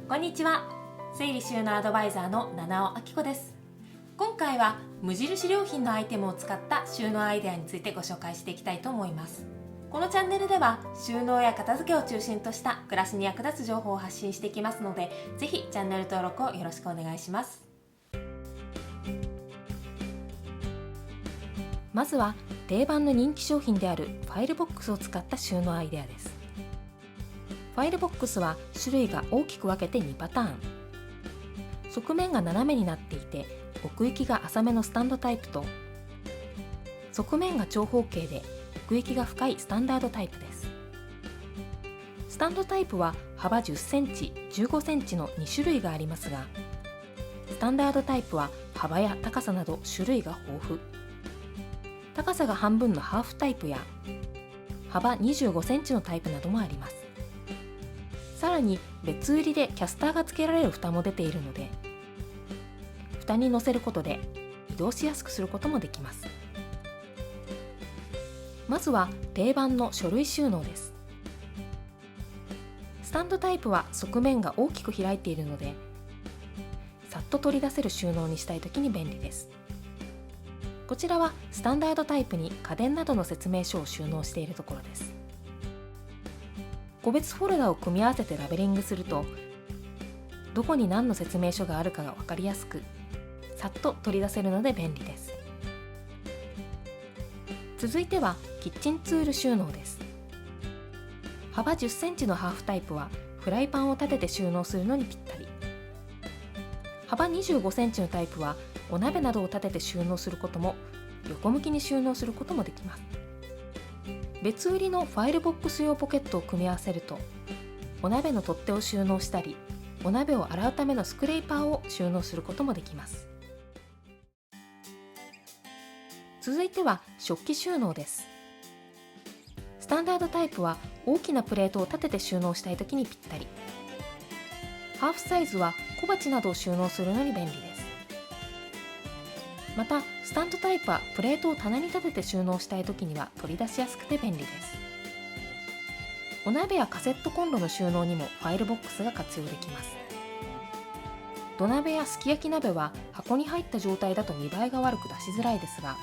こんにちは。整理収納アドバイザーの七尾明子です。今回は無印良品のアイテムを使った収納アイデアについてご紹介していきたいと思います。このチャンネルでは収納や片付けを中心とした暮らしに役立つ情報を発信していきますので、ぜひチャンネル登録をよろしくお願いします。まずは定番の人気商品であるファイルボックスを使った収納アイデアです。ファイルボックスは種類が大きく分けて2パターン。側面が斜めになっていて奥行きが浅めのスタンドタイプと、側面が長方形で奥行きが深いスタンダードタイプです。スタンドタイプは幅10センチ、15センチの2種類がありますが、スタンダードタイプは幅や高さなど種類が豊富。高さが半分のハーフタイプや幅25センチのタイプなどもあります。さらに別売りでキャスターが付けられる蓋も出ているので、蓋に乗せることで移動しやすくすることもできます。まずは定番の書類収納です。スタンドタイプは側面が大きく開いているので、さっと取り出せる収納にしたいときに便利です。こちらはスタンダードタイプに家電などの説明書を収納しているところです。個別フォルダを組み合わせてラベリングすると、どこに何の説明書があるかが分かりやすく、さっと取り出せるので便利です。続いてはキッチンツール収納です。幅10センチのハーフタイプはフライパンを立てて収納するのにぴったり。幅25センチのタイプはお鍋などを立てて収納することも、横向きに収納することもできます。別売りのファイルボックス用ポケットを組み合わせると、お鍋の取っ手を収納したり、お鍋を洗うためのスクレーパーを収納することもできます。続いては食器収納です。スタンダードタイプは大きなプレートを立てて収納したいときにぴったり。ハーフサイズは小鉢などを収納するのに便利です。またスタンドタイプはプレートを棚に立てて収納したいときには取り出しやすくて便利です。お鍋やカセットコンロの収納にもファイルボックスが活用できます。土鍋やすき焼き鍋は箱に入った状態だと見栄えが悪く出しづらいですが、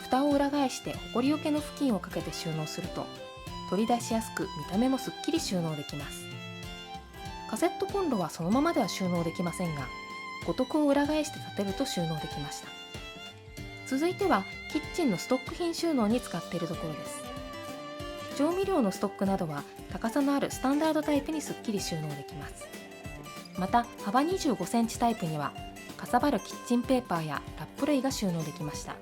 蓋を裏返してホコリよけの布巾をかけて収納すると、取り出しやすく見た目もすっきり収納できます。カセットコンロはそのままでは収納できませんが、五徳を裏返して立てると収納できました。続いてはキッチンのストック品収納に使っているところです。調味料のストックなどは高さのあるスタンダードタイプにすっきり収納できます。また幅25センチタイプにはかさばるキッチンペーパーやラップ類が収納できました。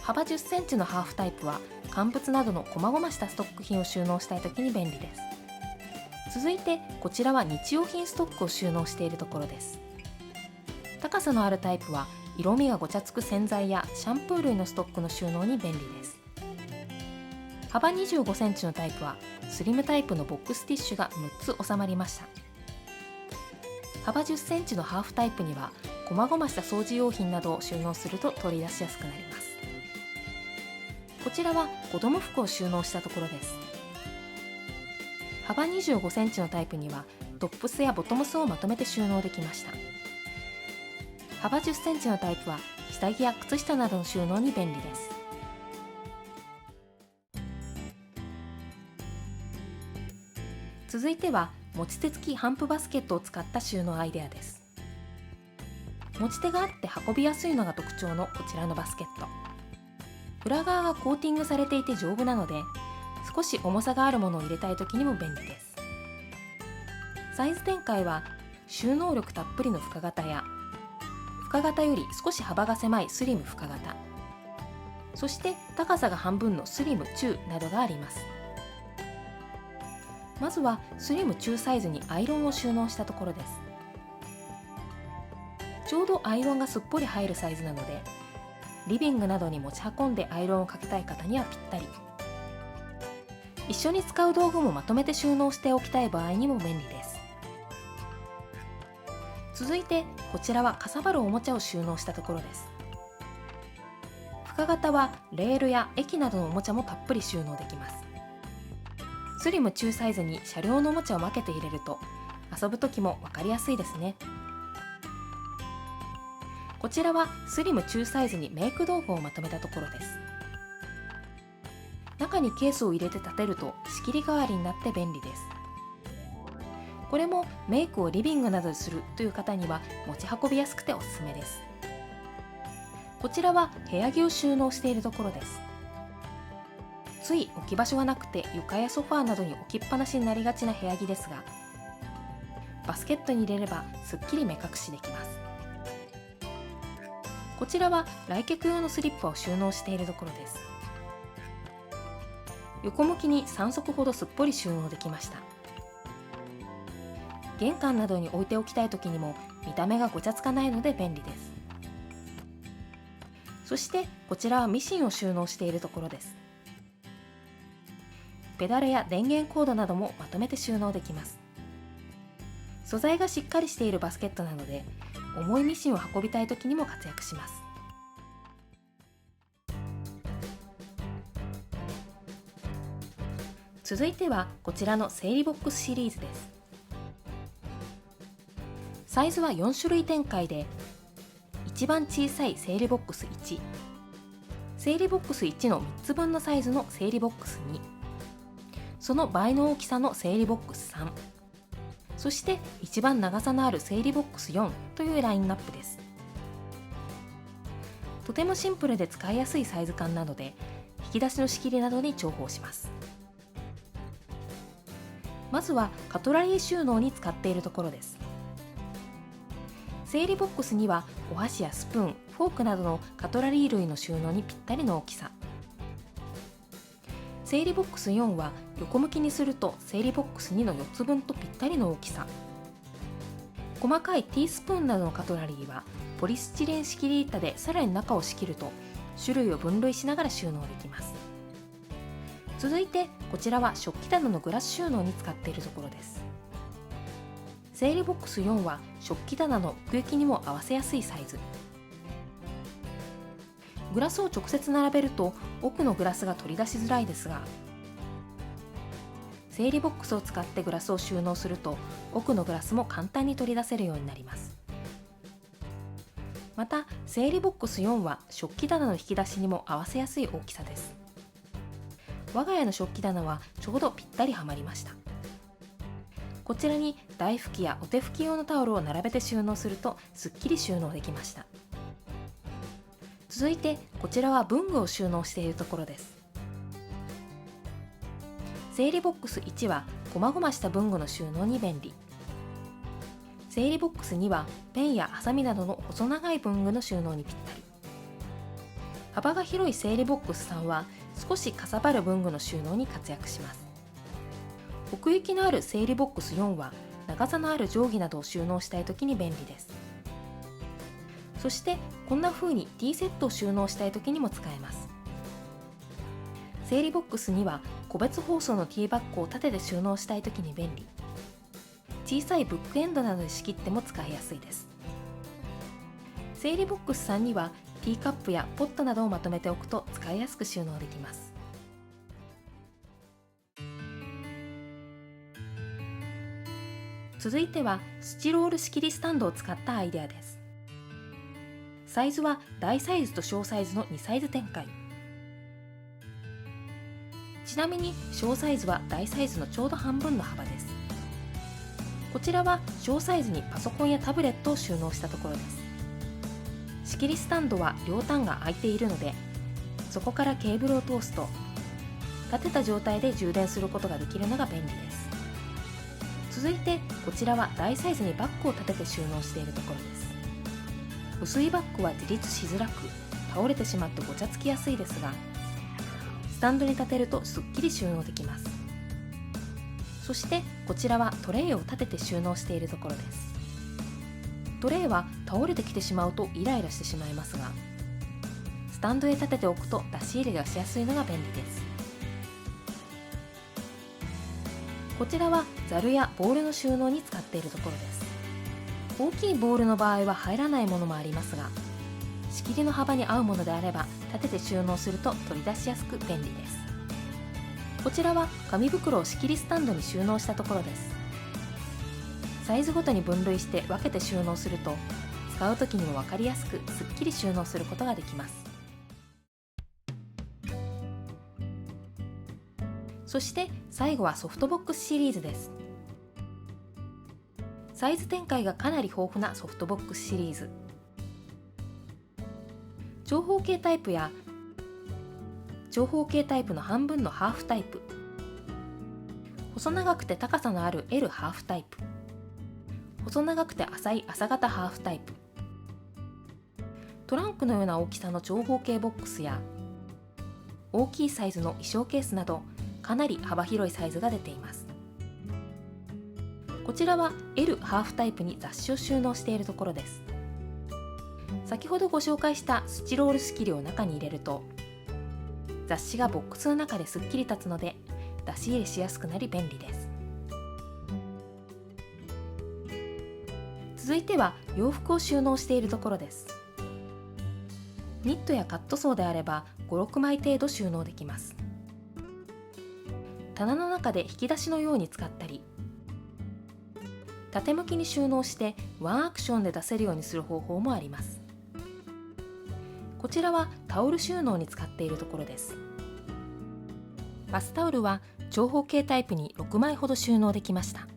幅10センチのハーフタイプは乾物などの細々したストック品を収納したいときに便利です。続いてこちらは日用品ストックを収納しているところです。高さのあるタイプは色味がごちゃつく洗剤やシャンプー類のストックの収納に便利です。幅25センチのタイプはスリムタイプのボックスティッシュが6つ収まりました。幅10センチのハーフタイプには細々した掃除用品などを収納すると取り出しやすくなります。こちらは子供服を収納したところです。幅25センチのタイプにはトップスやボトムスをまとめて収納できました。幅10センチのタイプは下着や靴下などの収納に便利です。続いては持ち手付き帆布バスケットを使った収納アイデアです。持ち手があって運びやすいのが特徴のこちらのバスケット。裏側がコーティングされていて丈夫なので、少し重さがあるものを入れたいときにも便利です。サイズ展開は収納力たっぷりの深型や深型より少し幅が狭いスリム深型、そして高さが半分のスリム中などがあります。まずはスリム中サイズにアイロンを収納したところです。ちょうどアイロンがすっぽり入るサイズなので、リビングなどに持ち運んでアイロンをかけたい方にはぴったり。一緒に使う道具もまとめて収納しておきたい場合にも便利です。続いてこちらはかさばるおもちゃを収納したところです。深型はレールや駅などのおもちゃもたっぷり収納できます。スリム中サイズに車両のおもちゃを分けて入れると、遊ぶ時も分かりやすいですね。こちらはスリム中サイズにメイク道具をまとめたところです。中にケースを入れて立てると仕切り代わりになって便利です。これもメイクをリビングなどでするという方には持ち運びやすくておすすめです。こちらは部屋着を収納しているところです。つい置き場所がなくて床やソファーなどに置きっぱなしになりがちな部屋着ですが、バスケットに入れればすっきり目隠しできます。こちらは来客用のスリッパを収納しているところです。横向きに3足ほどすっぽり収納できました。玄関などに置いておきたい時にも見た目がごちゃつかないので便利です。そしてこちらはミシンを収納しているところです。ペダルや電源コードなどもまとめて収納できます。素材がしっかりしているバスケットなので重いミシンを運びたい時にも活躍します。続いてはこちらの整理ボックスシリーズです。サイズは4種類展開で、一番小さい整理ボックス1、整理ボックス1の3つ分のサイズの整理ボックス2、その倍の大きさの整理ボックス3、そして一番長さのある整理ボックス4というラインナップです。とてもシンプルで使いやすいサイズ感なので、引き出しの仕切りなどに重宝します。まずはカトラリー収納に使っているところです。整理ボックスにはお箸やスプーン、フォークなどのカトラリー類の収納にぴったりの大きさ。整理ボックス4は横向きにすると整理ボックス2の4つ分とぴったりの大きさ。細かいティースプーンなどのカトラリーはポリスチレン仕切り板でさらに中を仕切ると種類を分類しながら収納できます。続いてこちらは食器棚のグラス収納に使っているところです。整理ボックス4は食器棚の奥行きにも合わせやすいサイズ。グラスを直接並べると奥のグラスが取り出しづらいですが、整理ボックスを使ってグラスを収納すると奥のグラスも簡単に取り出せるようになります。また整理ボックス4は食器棚の引き出しにも合わせやすい大きさです。我が家の食器棚はちょうどぴったりはまりました。こちらに台拭きやお手拭き用のタオルを並べて収納するとすっきり収納できました。続いてこちらは文具を収納しているところです。整理ボックス1は細々した文具の収納に便利。整理ボックス2はペンやハサミなどの細長い文具の収納にぴったり。幅が広い整理ボックス3は少しかさばる文具の収納に活躍します。奥行きのある整理ボックス4は長さのある定規などを収納したいときに便利です。そしてこんな風にティーセットを収納したいときにも使えます。整理ボックスには個別包装のティーバッグを立てて収納したいときに便利。小さいブックエンドなどで仕切っても使いやすいです。整理ボックス3にはティーカップやポットなどをまとめておくと使いやすく収納できます。続いてはスチロール仕切りスタンドを使ったアイデアです。サイズは大サイズと小サイズの2サイズ展開。ちなみに小サイズは大サイズのちょうど半分の幅です。こちらは小サイズにパソコンやタブレットを収納したところです。仕切りスタンドは両端が空いているので、そこからケーブルを通すと立てた状態で充電することができるのが便利です。続いてこちらは大サイズにバッグを立てて収納しているところです。薄いバッグは自立しづらく倒れてしまってごちゃつきやすいですが、スタンドに立てるとすっきり収納できます。そしてこちらはトレイを立てて収納しているところです。トレイは倒れてきてしまうとイライラしてしまいますが、スタンドへ立てておくと出し入れがしやすいのが便利です。こちらはザルやボウルの収納に使っているところです。大きいボウルの場合は入らないものもありますが、仕切りの幅に合うものであれば立てて収納すると取り出しやすく便利です。こちらは紙袋を仕切りスタンドに収納したところです。サイズごとに分類して分けて収納すると、使う時にも分かりやすくすっきり収納することができます。そして最後はソフトボックスシリーズです。サイズ展開がかなり豊富なソフトボックスシリーズ。長方形タイプや長方形タイプの半分のハーフタイプ、細長くて高さのある L ハーフタイプ、細長くて浅い朝型ハーフタイプ、トランクのような大きさの長方形ボックスや大きいサイズの衣装ケースなど、かなり幅広いサイズが出ています。こちらは L ハーフタイプに雑誌を収納しているところです。先ほどご紹介したスチロール仕切りを中に入れると、雑誌がボックスの中ですっきり立つので出し入れしやすくなり便利です。続いては洋服を収納しているところです。ニットやカットソーであれば5、6枚程度収納できます。棚の中で引き出しのように使ったり、縦向きに収納してワンアクションで出せるようにする方法もあります。こちらはタオル収納に使っているところです。バスタオルは長方形タイプに6枚ほど収納できました。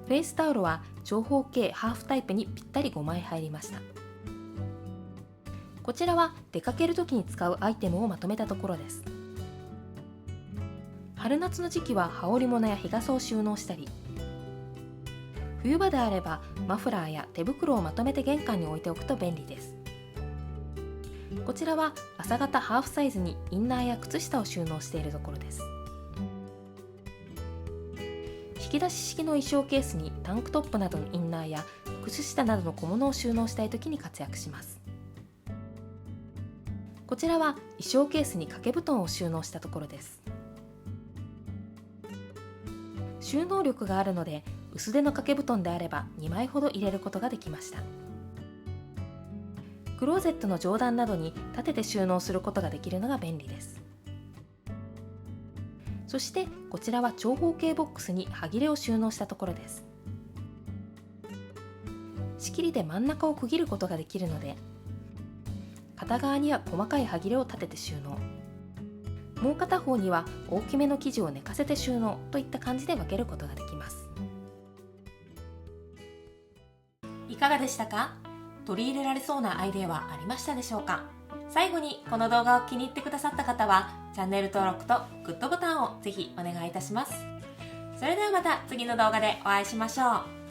フェイスタオルは長方形ハーフタイプにぴったり5枚入りました。こちらは出かける時に使うアイテムをまとめたところです。春夏の時期は羽織物や日傘を収納したり、冬場であればマフラーや手袋をまとめて玄関に置いておくと便利です。こちらは朝型ハーフサイズにインナーや靴下を収納しているところです。引き出し式の衣装ケースにタンクトップなどのインナーや靴下などの小物を収納したいときに活躍します。こちらは衣装ケースに掛け布団を収納したところです。収納力があるので薄手の掛け布団であれば2枚ほど入れることができました。クローゼットの上段などに立てて収納することができるのが便利です。そしてこちらは長方形ボックスに端切れを収納したところです。仕切りで真ん中を区切ることができるので、片側には細かい端切れを立てて収納、もう片方には大きめの生地を寝かせて収納といった感じで分けることができます。いかがでしたか？取り入れられそうなアイデアはありましたでしょうか？最後にこの動画を気に入ってくださった方はチャンネル登録とグッドボタンをぜひお願いいたします。それではまた次の動画でお会いしましょう。